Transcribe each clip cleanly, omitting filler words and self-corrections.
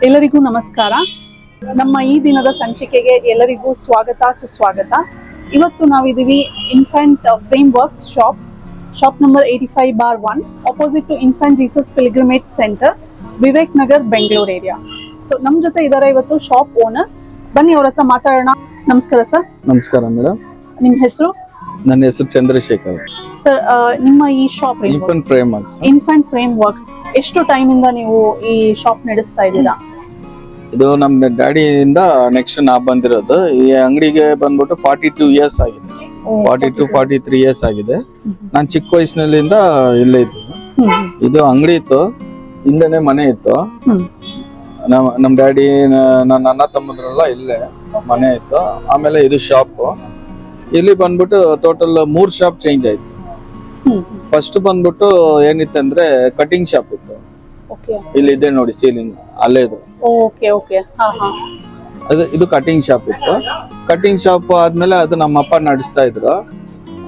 ಎಲ್ಲರಿಗೂ ನಮಸ್ಕಾರ. ನಮ್ಮ ಈ ದಿನದ ಸಂಚಿಕೆಗೆ ಎಲ್ಲರಿಗೂ ಸ್ವಾಗತ ಸುಸ್ವಾಗತ. ಇವತ್ತು ನಾವಿದ್ದೀವಿ infant frame works shop number 85/1 opposite to infant Jesus pilgrimage centre, Vivek Nagar, Bengaluru area. So ನಮ್ಮ ಜೊತೆ ಇದ್ದಾರೆ ಇವತ್ತು ಶಾಪ್ ಓನರ್. ಬನ್ನಿ ಅವ್ರ ಹತ್ರ ಮಾತಾಡೋಣ. ನಮಸ್ಕಾರ ಸರ್. ನಮಸ್ಕಾರ ಮೇಡಮ್. ನಿಮ್ಮ ಹೆಸರು? ನನ್ನ ಹೆಸರು ಚಂದ್ರಶೇಖರ್ ಸರ್. ನಿಮ್ಮ ಈ ಶಾಪ್ ಇನ್ಫ್ಯಾಂಟ್ ಫ್ರೇಮ್ ವರ್ಕ್ಸ್ ಎಷ್ಟು ಟೈಮ್ ಇಂದ ನೀವು ಈ ಶಾಪ್ ನಡೆಸ್ತಾ ಇದ್ದೀರಾ? ಇದು ನಮ್ಮ ಡ್ಯಾಡಿಯಿಂದ ನೆಕ್ಸ್ಟ್ ನಾ ಬಂದಿರೋದು. ಈ ಅಂಗಡಿಗೆ ಬಂದ್ಬಿಟ್ಟು 42 ಇಯರ್ಸ್ ಆಗಿದೆ. 43 ಇಯರ್ಸ್ ಆಗಿದೆ. ನಾನು ಚಿಕ್ಕ ವಯಸ್ಸಿನಲ್ಲಿಂದ ಇಲ್ಲೇ ಇದ್ದು. ಇದು ಅಂಗಡಿ ಇತ್ತು, ಹಿಂದೆನೆ ಮನೆ ಇತ್ತು. ನಮ್ ಡ್ಯಾಡಿ ನನ್ನ ಅಣ್ಣ ತಮ್ಮದ್ರೆಲ್ಲ ಇಲ್ಲೇ ಮನೆ ಇತ್ತು. ಆಮೇಲೆ ಇದು ಶಾಪ್. ಇಲ್ಲಿ ಬಂದ್ಬಿಟ್ಟು ಟೋಟಲ್ 3 ಶಾಪ್ ಚೇಂಜ್ ಆಯ್ತು. ಫಸ್ಟ್ ಬಂದ್ಬಿಟ್ಟು ಏನಿತ್ತಂದ್ರೆ ಕಟಿಂಗ್ ಶಾಪ್ ಇತ್ತು. ಇಲ್ಲಿ ಇದೆ ನೋಡಿ ಸೀಲಿಂಗ್, ಅಲ್ಲೇ ಇದು. ಇದು ಕಟಿಂಗ್ ಶಾಪ್ ಇತ್ತು. ಕಟಿಂಗ್ ಶಾಪ್ ಆದ್ಮೇಲೆ ಅದು ನಮ್ಮ ಅಪ್ಪ ನಡೆಸ್ತಾ ಇದ್ರು.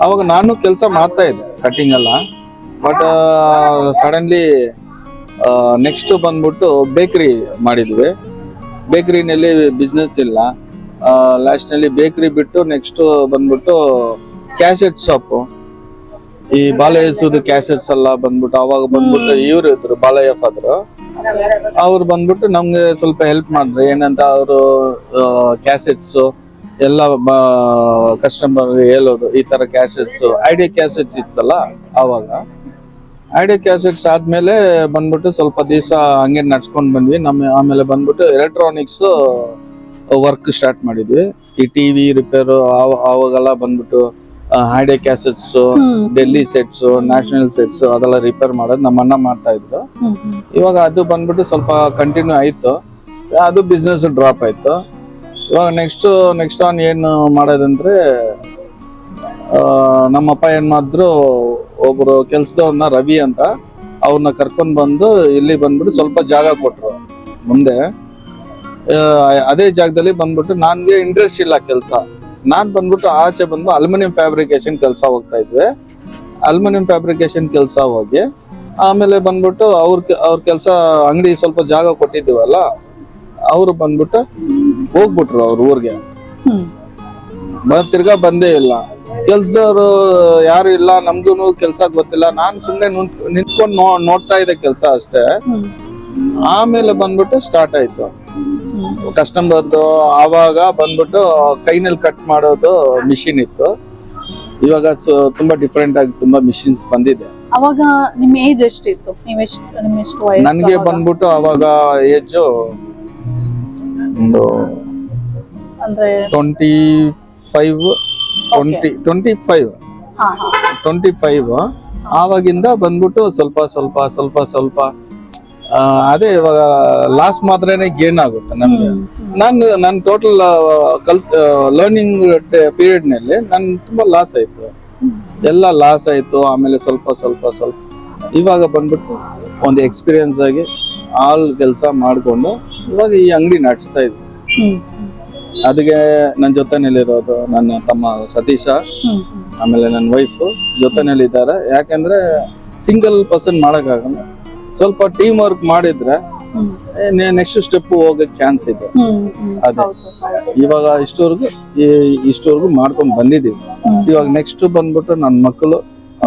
ಅವಾಗ ನಾನು ಕೆಲಸ ಮಾಡ್ತಾ ಇದ್ದೆ ಕಟಿಂಗ್ ಎಲ್ಲ. ಬಟ್ ಸಡನ್ಲಿ ನೆಕ್ಸ್ಟ್ ಬಂದ್ಬಿಟ್ಟು ಬೇಕರಿ ಮಾಡಿದ್ವಿ. ಬೇಕರಿನಲ್ಲಿ ಬಿಸ್ನೆಸ್ ಇಲ್ಲ. ಲಾಸ್ಟ್ ನಲ್ಲಿ ಬೇಕರಿ ಬಿಟ್ಟು ನೆಕ್ಸ್ಟ್ ಬಂದ್ಬಿಟ್ಟು ಕ್ಯಾಸೆಟ್ ಶಾಪ್. ಈ ಬಾಲಯ್ಯದು ಕ್ಯಾಸೆಟ್ಸ್ ಎಲ್ಲ ಬಂದ್ಬಿಟ್ಟು ಅವಾಗ ಬಂದ್ಬಿಟ್ಟು ಇವ್ರು ಇದ್ರು, ಬಾಲಯ್ಯ ಫಾದರ್. ಅವ್ರು ಬಂದ್ಬಿಟ್ಟು ನಮ್ಗೆ ಸ್ವಲ್ಪ ಹೆಲ್ಪ್ ಮಾಡಿದ್ರು. ಏನಂತ ಅವರು ಕ್ಯಾಸೆಟ್ಸ್ ಎಲ್ಲ ಕಸ್ಟಮರ್ ಹೇಳೋದು, ಈ ತರ ಕ್ಯಾಸೆಟ್ಸ್ ಐಡಿಯಾ ಕ್ಯಾಸೆಟ್ಸ್ ಇತ್ತಲ್ಲ ಅವಾಗ. ಐಡಿಯಾ ಕ್ಯಾಸೆಟ್ಸ್ ಆದ್ಮೇಲೆ ಬಂದ್ಬಿಟ್ಟು ಸ್ವಲ್ಪ ದಿವಸ ಹಂಗೆ ನಡ್ಸ್ಕೊಂಡ್ ಬಂದ್ವಿ. ಆಮೇಲೆ ಬಂದ್ಬಿಟ್ಟು ಎಲೆಕ್ಟ್ರಾನಿಕ್ಸ್ ವರ್ಕ್ ಸ್ಟಾರ್ಟ್ ಮಾಡಿದ್ವಿ. ಈ ಟಿವಿ ರಿಪೇರ್ ಅವಾಗೆಲ್ಲ ಬಂದ್ಬಿಟ್ಟು idea cassettes, Delhi sets, national sets ಅದೆಲ್ಲ ರಿಪೇರ್ ಮಾಡೋದು ನಮ್ಮ ಅಣ್ಣ ಮಾಡ್ತಾ ಇದ್ರು. ಇವಾಗ ಅದು ಬಂದ್ಬಿಟ್ಟು ಸ್ವಲ್ಪ ಕಂಟಿನ್ಯೂ ಆಯ್ತು. ಅದು ಬಿಸ್ನೆಸ್ ಡ್ರಾಪ್ ಆಯ್ತು. ಇವಾಗ ನೆಕ್ಸ್ಟ್ ಆನ್ ಏನು ಮಾಡೋದಂದ್ರೆ ನಮ್ಮಪ್ಪ ಏನ್ ಮಾಡಿದ್ರು, ಒಬ್ರು ಕೆಲ್ಸದವ್ರನ್ನ ರವಿ ಅಂತ ಅವ್ರನ್ನ ಕರ್ಕೊಂಡ್ ಬಂದು ಇಲ್ಲಿ ಬಂದ್ಬಿಟ್ಟು ಸ್ವಲ್ಪ ಜಾಗ ಕೊಟ್ರು ಮುಂದೆ. ಅದೇ ಜಾಗದಲ್ಲಿ ಬಂದ್ಬಿಟ್ಟು ನನ್ಗೆ ಇಂಟ್ರೆಸ್ಟ್ ಇಲ್ಲ ಕೆಲಸ. ನಾನ್ ಬಂದ್ಬಿಟ್ಟು ಆಚೆ ಬಂದು ಅಲ್ಯೂಮಿನಿಯಂ ಫ್ಯಾಬ್ರಿಕೇಶನ್ ಕೆಲಸ ಹೋಗ್ತಾ ಇದ್ವಿ. ಅಲ್ಯೂಮಿನಿಯಂ ಫ್ಯಾಬ್ರಿಕೇಶನ್ ಕೆಲಸ ಹೋಗಿ ಆಮೇಲೆ ಬಂದ್ಬಿಟ್ಟು ಅವ್ರ ಕೆಲಸ ಅಂಗಡಿ ಸ್ವಲ್ಪ ಜಾಗ ಕೊಟ್ಟಿದ್ದೀವಲ್ಲ, ಅವ್ರು ಬಂದ್ಬಿಟ್ಟು ಹೋಗ್ಬಿಟ್ರು ಅವ್ರ ಊರ್ಗೆ. ತಿರ್ಗಾ ಬಂದೇ ಇಲ್ಲ. ಕೆಲ್ಸದವ್ರು ಯಾರು ಇಲ್ಲ, ನಮ್ಗೂನು ಕೆಲ್ಸ ಗೊತ್ತಿಲ್ಲ. ನಾನ್ ಸುಮ್ನೆ ನಿಂತ್ಕೊಂಡು ನೋಡ್ತಾ ಇದ್ದೆ ಕೆಲ್ಸ ಅಷ್ಟೇ. ಆಮೇಲೆ ಬಂದ್ಬಿಟ್ಟು ಸ್ಟಾರ್ಟ್ ಆಯ್ತು ಕಸ್ಟಮರ್ದು. ಆವಾಗ ಬಂದ್ಬಿಟ್ಟು ಕೈನಲ್ಲಿ ಕಟ್ ಮಾಡೋದು ಮಿಷಿನ್ ಇತ್ತು. ಇವಾಗ ತುಂಬಾ ಡಿಫ್ರೆಂಟ್ ಆಗಿ ತುಂಬಾ ಮಿಷಿನ್ಸ್ ಬಂದಿದೆ. ಅವಾಗ ನಿಮ್ ಏಜ್ ಎಷ್ಟಿತ್ತು? ನನ್ಗೆ ಬಂದ್ಬಿಟ್ಟು ಅವಾಗ ಏಜ್ ಒಂದು 25. ಆವಾಗಿಂದ ಬಂದ್ಬಿಟ್ಟು ಸ್ವಲ್ಪ ಅದೇ ಇವಾಗ ಲಾಸ್ ಮಾತ್ರನೇ ಗೇನ್ ಆಗುತ್ತೆ ನನ್ಗೆ. ನನ್ ಟೋಟಲ್ ಲರ್ನಿಂಗ್ ಪೀರಿಯಡ್ ನಲ್ಲಿ ನನ್ ತುಂಬಾ ಲಾಸ್ ಆಯ್ತು, ಎಲ್ಲ ಲಾಸ್ ಆಯ್ತು. ಆಮೇಲೆ ಸ್ವಲ್ಪ ಇವಾಗ ಬಂದ್ಬಿಟ್ಟು ಒಂದು ಎಕ್ಸ್ಪೀರಿಯನ್ಸ್ ಆಗಿ ಆಲ್ ಕೆಲಸ ಮಾಡ್ಕೊಂಡು ಇವಾಗ ಈ ಅಂಗಡಿ ನಡೆಸ್ತಾ ಇದ್ವಿ. ಅದಕ್ಕೆ ನನ್ನ ಜೊತೆನಲ್ಲಿರೋದು ನನ್ನ ತಮ್ಮ ಸತೀಶ, ಆಮೇಲೆ ನನ್ನ ವೈಫ್ ಜೊತೆನಲ್ಲಿದ್ದಾರೆ. ಯಾಕಂದ್ರೆ ಸಿಂಗಲ್ ಪರ್ಸನ್ ಮಾಡಕ್ಕಾಗಲ್ಲ. ಸ್ವಲ್ಪ ಟೀಮ್ ವರ್ಕ್ ಮಾಡಿದ್ರೆ ನೆಕ್ಸ್ಟ್ ಸ್ಟೆಪ್ ಹೋಗಕ್ ಚಾನ್ಸ್ ಇದೆ. ಅದೇ ಇವಾಗ ಇಷ್ಟವರೆಗೂ ಮಾಡ್ಕೊಂಡ್ ಬಂದಿದ್ದೀವಿ. ಇವಾಗ ನೆಕ್ಸ್ಟ್ ಬಂದ್ಬಿಟ್ಟು ನನ್ನ ಮಕ್ಕಳು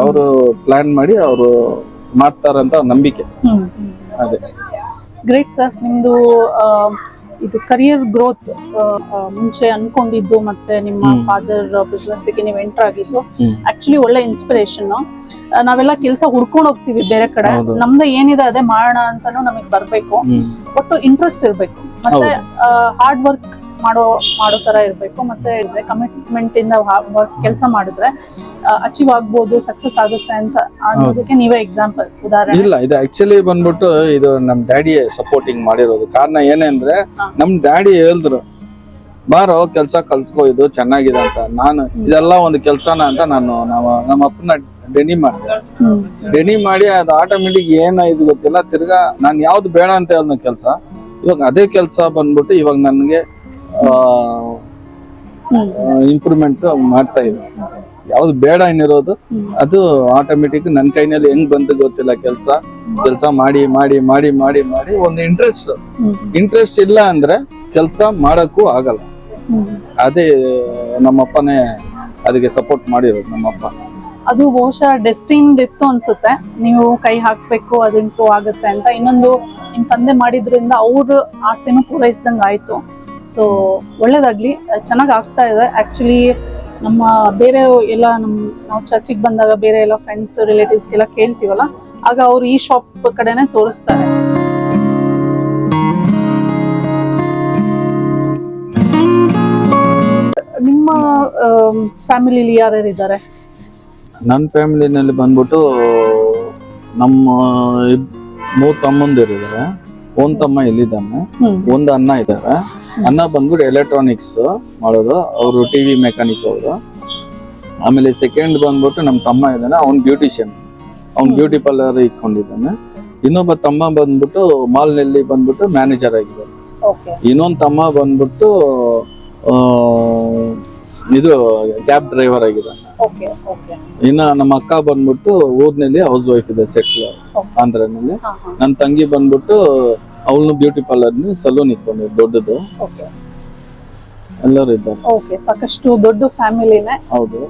ಅವರು ಪ್ಲಾನ್ ಮಾಡಿ ಅವರು ಮಾಡ್ತಾರಂತ ನಂಬಿಕೆ. ಅದೇ ಗ್ರೇಟ್ ಸರ್. ನಿಮ್ದು ಇದು ಕರಿಯರ್ ಗ್ರೋತ್ ಮುಂಚೆ ಅನ್ಕೊಂಡಿದ್ದು ಮತ್ತೆ ನಿಮ್ಮ ಫಾದರ್ ಬಿಸ್ನೆಸ್ ಗೆ ನೀವು ಎಂಟರ್ ಆಗಿದ್ದು ಆಕ್ಚುಲಿ ಒಳ್ಳೆ ಇನ್ಸ್ಪಿರೇಷನ್. ನಾವೆಲ್ಲ ಕೆಲಸ ಹುಡ್ಕೊಂಡು ಹೋಗ್ತೀವಿ ಬೇರೆ ಕಡೆ, ನಮ್ದು ಏನಿದೆ ಅದೇ ಮಾಡೋಣ ಅಂತಾನು ನಮಗ್ ಬರ್ಬೇಕು. ಒಟ್ಟು ಇಂಟ್ರೆಸ್ಟ್ ಇರ್ಬೇಕು, ಮತ್ತೆ ಹಾರ್ಡ್ ವರ್ಕ್ ಮಾಡೋ ತರ ಇರ್ಬೇಕು, ಮತ್ತೆ ಕಮಿಟ್ಮೆಂಟ್ ಇಂದ ಕೆಲಸ ಮಾಡಿದ್ರೆ ಅಚೀವ್ ಆಗ್ಬೋದು, ಸಕ್ಸಸ್ ಆಗುತ್ತೆ ಅಂತ ಅನ್ನೋದಕ್ಕೆ ನೀವೇ ಎಕ್ಸಾಂಪಲ್, ಉದಾಹರಣೆ. ಇಲ್ಲ, ಇದು ಆಕ್ಚುಲಿ ಬಂದ್ಬಿಟ್ಟು ಇದು ನಮ್ ಡ್ಯಾಡಿ ಸಪೋರ್ಟಿಂಗ್ ಮಾಡಿರೋದು. ಕಾರಣ ಏನಂದ್ರೆ ನಮ್ ಡ್ಯಾಡಿ ಹೇಳಿದ್ರು, ಬಾರೋ ಕೆಲ್ಸ ಕಲ್ತ್ಕೋ, ಇದು ಚೆನ್ನಾಗಿದೆ ಅಂತ. ನಾನು ಇದೆಲ್ಲ ಒಂದು ಕೆಲ್ಸನ ಅಂತ ನಮ್ಮ ಅಪ್ಪನ ಡೆನಿ ಮಾಡಿ ಅದು ಆಟೋಮೆಟಿಕ್ ಏನಾಯ್ತು ಗೊತ್ತಿಲ್ಲ. ತಿರ್ಗಾ ನಾನ್ ಯಾವ್ದು ಬೇಡ ಅಂತ ಹೇಳಿದ ಕೆಲ್ಸ, ಇವಾಗ ಅದೇ ಕೆಲ್ಸ ಬಂದ್ಬಿಟ್ಟು ಇವಾಗ ನನ್ಗೆ ಇಂಪ್ರೂವ್ಮೆಂಟ್ ಮಾಡ್ತಾ ಇದೆ. ಯಾವ್ದು ಬೇಡ ಅನ್ನಿರೋದು ಅದು ಆಟೋಮೆಟಿಕ್ ನನ್ನ ಕೈನಲ್ಲಿ ಹೆಂಗ್ ಬಂದು ಗೊತ್ತಿಲ್ಲ. ಕೆಲಸ ಮಾಡಿ ಮಾಡಿ ಮಾಡಿ ಮಾಡಿ ಮಾಡಿ ಒಂದು ಇಂಟ್ರೆಸ್ಟ್ ಇಲ್ಲ ಅಂದ್ರೆ ಕೆಲಸ ಮಾಡಕ್ಕೂ ಆಗಲ್ಲ. ಅದೇ ನಮ್ಮಪ್ಪನೇ ಅದಕ್ಕೆ ಸಪೋರ್ಟ್ ಮಾಡಿರೋದು. ನಮ್ಮಪ್ಪ ಅದು ಬಹುಶಃ ಡೆಸ್ಟಿನ್ ಇತ್ತು ಅನ್ಸುತ್ತೆ, ನೀವು ಕೈ ಹಾಕ್ಬೇಕು ಅದು ಇಂಪ್ರೂವ್ ಆಗುತ್ತೆ ಅಂತ. ಇನ್ನೊಂದು ನಿಮ್ ತಂದೆ ಮಾಡಿದ್ರಿಂದ ಅವ್ರ ಆಸೆನೂ ಪೂರೈಸ್ದಂಗ ಆಯ್ತು. ಸೊ ಒಳ್ಳೇದಾಗ್ಲಿ, ಚೆನ್ನಾಗ್ ಆಗ್ತಾ ಇದೆ. ಆಕ್ಚುಲಿ ನಮ್ಮ ಬೇರೆ ಎಲ್ಲ ನಾವು ಚರ್ಚಿಗೆ ಬಂದಾಗ ಬೇರೆ ಎಲ್ಲ ಫ್ರೆಂಡ್ಸ್ ರಿಲೇಟಿವ್ಸ್ ಎಲ್ಲ ಕೇಳ್ತೀವಲ್ಲ, ಆಗ ಅವ್ರು ಈ ಶಾಪ್ ಕಡೆನೆ ತೋರಿಸ್ತಾರೆ. ನಿಮ್ಮ ಫ್ಯಾಮಿಲಿಲಿ ಯಾರ್ಯಾರು ಇದ್ದಾರೆ? ನನ್ನ ಫ್ಯಾಮಿಲಿನಲ್ಲಿ ಬಂದ್ಬಿಟ್ಟು ನಮ್ಮ 3 ತಮ್ಮಂದಿರಿದ್ದಾರೆ. ಒಂದ್ ತಮ್ಮ ಇಲ್ಲಿದ್ದಾನೆ, ಒಂದು ಅಣ್ಣ ಇದ್ದಾರೆ. ಅಣ್ಣ ಬಂದ್ಬಿಟ್ಟು ಎಲೆಕ್ಟ್ರಾನಿಕ್ಸ್ ಮಾಡೋದು, ಅವರು ಟಿವಿ ಮೆಕ್ಯಾನಿಕ್ ಅವರು. ಆಮೇಲೆ ಸೆಕೆಂಡ್ ಬಂದ್ಬಿಟ್ಟು ನಮ್ಮ ತಮ್ಮ ಇದ್ದಾನೆ, ಅವ್ನ್ ಬ್ಯೂಟಿಷಿಯನ್, ಅವ್ನ್ ಬ್ಯೂಟಿ ಪಾರ್ಲರ್ ಇಟ್ಕೊಂಡಿದ್ದಾನೆ. ಇನ್ನೊಬ್ಬ ತಮ್ಮ ಬಂದ್ಬಿಟ್ಟು ಮಾಲ್ ನಲ್ಲಿ ಬಂದ್ಬಿಟ್ಟು ಮ್ಯಾನೇಜರ್ ಆಗಿದ್ದಾರೆ. ಇನ್ನೊಂದ್ ತಮ್ಮ ಬಂದ್ಬಿಟ್ಟು ಇದು ಕ್ಯಾಬ್ ಡ್ರೈವರ್ ಆಗಿದ್ದಾನೆ. ಇನ್ನ ನಮ್ಮ ಅಕ್ಕ ಬಂದ್ಬಿಟ್ಟು ಊರ್ನಲ್ಲಿ ಹೌಸ್ ವೈಫ್ ಇದೆ, ಸೆಟ್ಲ್ ಆಂಧ್ರನಲ್ಲಿ. ನನ್ನ ತಂಗಿ ಬಂದ್ಬಿಟ್ಟು ಅವಳು ಬ್ಯೂಟಿ ಪಾರ್ಲರ್ ಸಲೂನ್ ಇಟ್ಕೊಂಡಿದ್ದು ದೊಡ್ಡದು. ಎಲ್ಲರೂ ಇದ್ದಾರೆ. ಸಾಕಷ್ಟು ದೊಡ್ಡ ಫ್ಯಾಮಿಲಿನೇ. ಹೌದು.